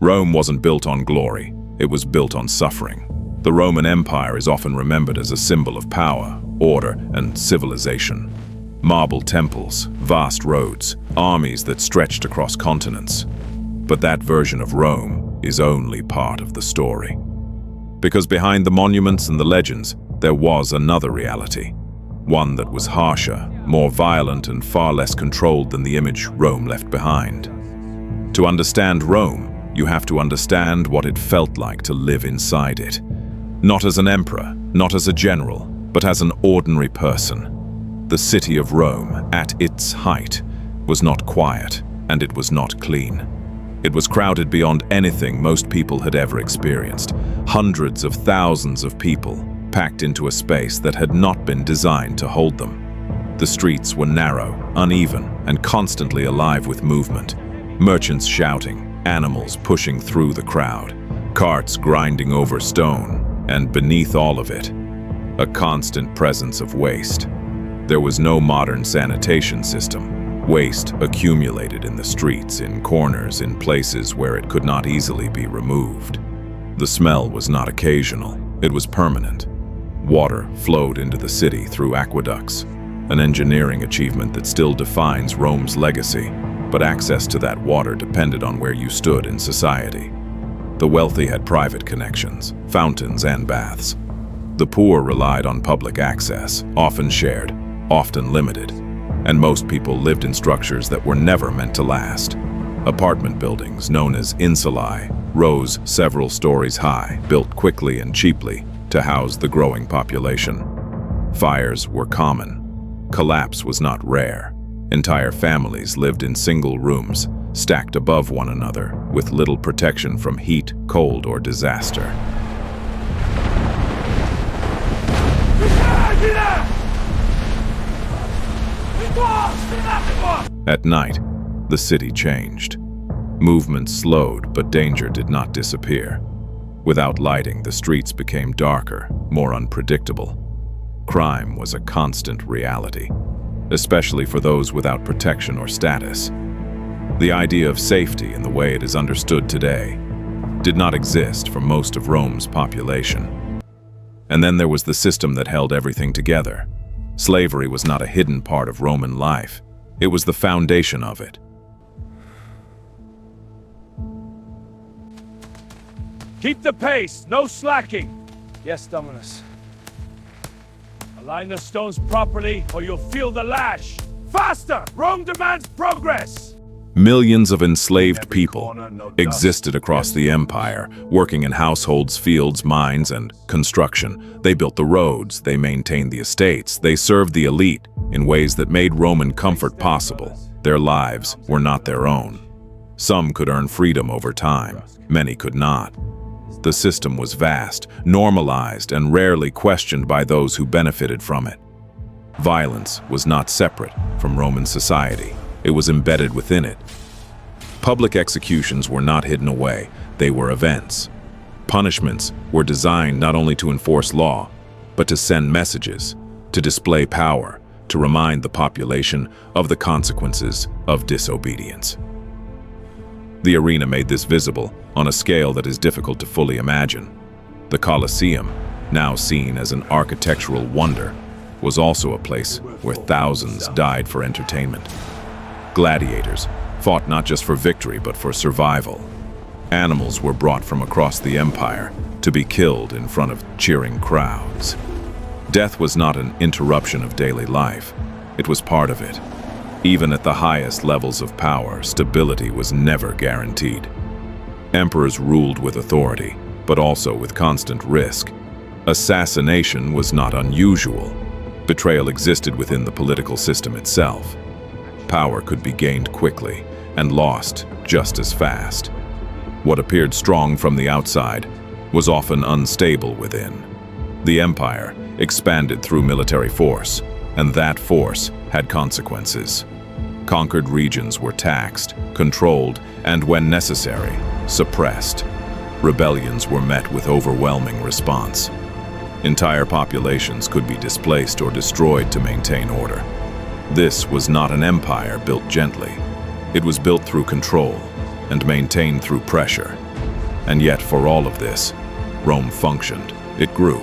Rome wasn't built on glory, it was built on suffering. The Roman Empire is often remembered as a symbol of power, order, and civilization. Marble temples, vast roads, armies that stretched across continents. But that version of Rome is only part of the story. Because behind the monuments and the legends, there was another reality. One that was harsher, more violent, and far less controlled than the image Rome left behind. To understand Rome, you have to understand what it felt like to live inside it. Not as an emperor, not as a general, but as an ordinary person. The city of Rome, at its height, was not quiet, and it was not clean. It was crowded beyond anything most people had ever experienced. Hundreds of thousands of people packed into a space that had not been designed to hold them. The streets were narrow, uneven, and constantly alive with movement. Merchants shouting, animals pushing through the crowd, carts grinding over stone, and beneath all of it, a constant presence of waste. There was no modern sanitation system. Waste accumulated in the streets, in corners, in places where it could not easily be removed. The smell was not occasional, it was permanent. Water flowed into the city through aqueducts, an engineering achievement that still defines Rome's legacy, but access to that water depended on where you stood in society. The wealthy had private connections, fountains, and baths. The poor relied on public access, often shared, often limited, and most people lived in structures that were never meant to last. Apartment buildings, known as insulae, rose several stories high, built quickly and cheaply to house the growing population. Fires were common. Collapse was not rare. Entire families lived in single rooms, stacked above one another, with little protection from heat, cold, or disaster. At night, the city changed. Movement slowed, but danger did not disappear. Without lighting, the streets became darker, more unpredictable. Crime was a constant reality, especially for those without protection or status. The idea of safety in the way it is understood today did not exist for most of Rome's population. And then there was the system that held everything together. Slavery was not a hidden part of Roman life. It was the foundation of it. Keep the pace, no slacking. Yes, Dominus. Align the stones properly, or you'll feel the lash. Faster! Rome demands progress! Millions of enslaved people existed across the empire, working in households, fields, mines, and construction. They built the roads, they maintained the estates, they served the elite in ways that made Roman comfort possible. Their lives were not their own. Some could earn freedom over time, many could not. The system was vast, normalized, and rarely questioned by those who benefited from it. Violence was not separate from Roman society. It was embedded within it. Public executions were not hidden away, they were events. Punishments were designed not only to enforce law, but to send messages, to display power, to remind the population of the consequences of disobedience. The arena made this visible on a scale that is difficult to fully imagine. The Colosseum, now seen as an architectural wonder, was also a place where thousands died for entertainment. Gladiators fought not just for victory but for survival. Animals were brought from across the empire to be killed in front of cheering crowds. Death was not an interruption of daily life, it was part of it. Even at the highest levels of power, stability was never guaranteed. Emperors ruled with authority, but also with constant risk. Assassination was not unusual. Betrayal existed within the political system itself. Power could be gained quickly and lost just as fast. What appeared strong from the outside was often unstable within. The empire expanded through military force, and that force had consequences. Conquered regions were taxed, controlled, and when necessary, suppressed. Rebellions were met with overwhelming response. Entire populations could be displaced or destroyed to maintain order. This was not an empire built gently. It was built through control and maintained through pressure. And yet, for all of this, Rome functioned. It grew.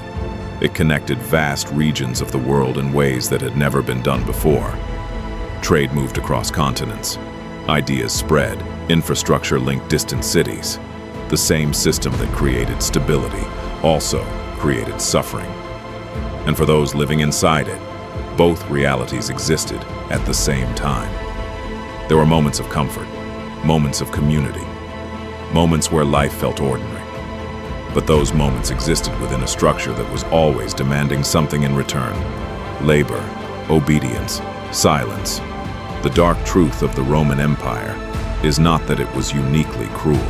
It connected vast regions of the world in ways that had never been done before. Trade moved across continents. Ideas spread. Infrastructure linked distant cities. The same system that created stability also created suffering. And for those living inside it, both realities existed at the same time. There were moments of comfort, moments of community, moments where life felt ordinary. But those moments existed within a structure that was always demanding something in return. Labor, obedience, silence. The dark truth of the Roman Empire is not that it was uniquely cruel.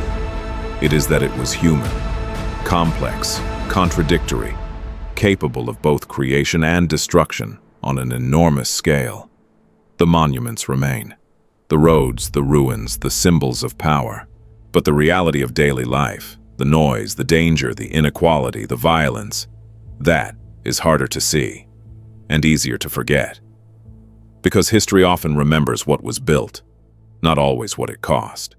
It is that it was human, complex, contradictory, capable of both creation and destruction on an enormous scale. The monuments remain. The roads, the ruins, the symbols of power. But the reality of daily life, the noise, the danger, the inequality, the violence, that is harder to see and easier to forget. Because history often remembers what was built, not always what it cost.